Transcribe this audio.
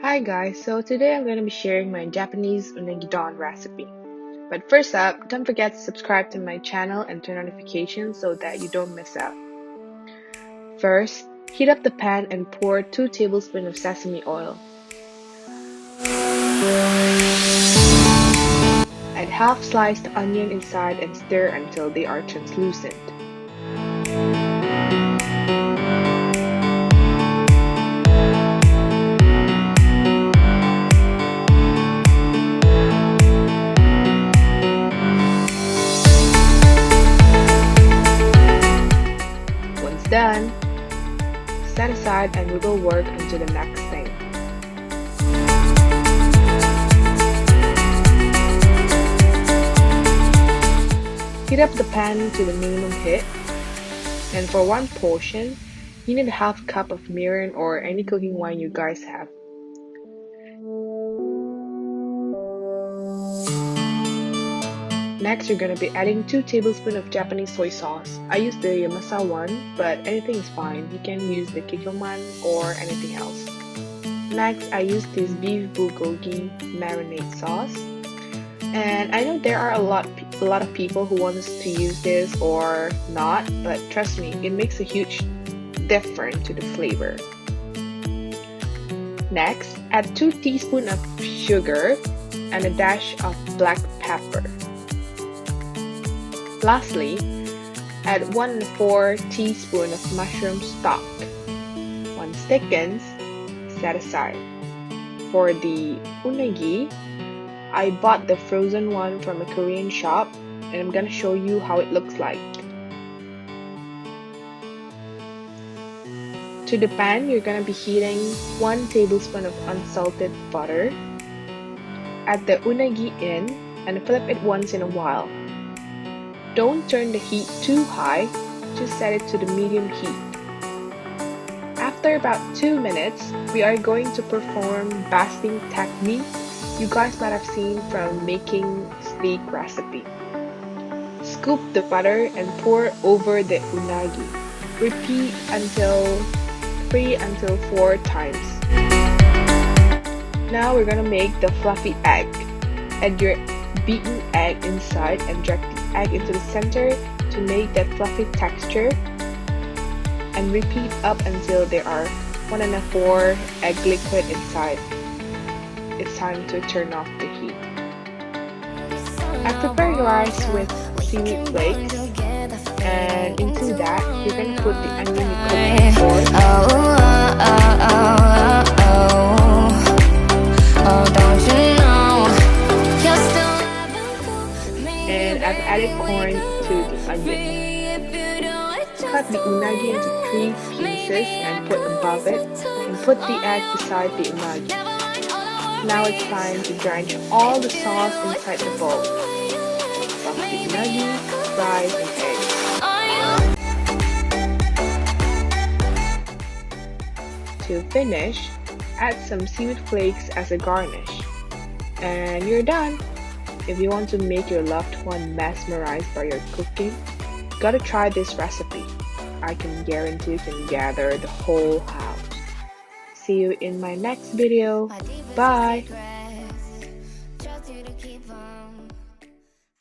Hi guys, so today I'm going to be sharing my Japanese unagi don recipe. But first up, don't forget to subscribe to my channel and turn notifications so that you don't miss out. First, heat up the pan and pour 2 tablespoons of sesame oil. Add half sliced onion inside and stir until they are translucent. Once done, set aside and we will work onto the next thing. Heat up the pan to the minimum heat, and for one portion, you need a half cup of Mirin or any cooking wine you guys have. Next, you're going to be adding 2 tablespoons of Japanese soy sauce. I use the Yamasa one, but anything is fine. You can use the Kijoman or anything else. Next, I use this beef Bulgogi marinade sauce. And I know there are a lot of people who want us to use this or not, but trust me, it makes a huge difference to the flavor. Next, add 2 teaspoons of sugar and a dash of black pepper. Lastly, add 1/4 teaspoon of mushroom stock. Once thickens, set aside. For the unagi, I bought the frozen one from a Korean shop, and I'm gonna show you how it looks like. To the pan, you're gonna be heating 1 tablespoon of unsalted butter. Add the unagi in and flip it once in a while. Don't turn the heat too high, just set it to the medium heat. After about 2 minutes, we are going to perform basting technique you guys might have seen from making steak recipe. Scoop the butter and pour over the unagi. Repeat until 3 until 4 times. Now we're gonna make the fluffy egg. Add your beaten egg inside and drag the egg into the center to make that fluffy texture. And repeat up until there are 1 1/4 egg liquid inside. It's time to turn off the heat. I prepare your rice with seaweed flakes, and into that you're going to put the onion you cooked before. And I've added corn to the onion. Cut the unagi into 3 pieces and put above it, and put the egg beside the unagi. Now it's time to drench all the sauce inside the bowl. Stuff the unagi, fries, and eggs. To finish, add some seaweed flakes as a garnish. And you're done! If you want to make your loved one mesmerized by your cooking, you gotta try this recipe. I can guarantee you can gather the whole house. See you in my next video. Bye!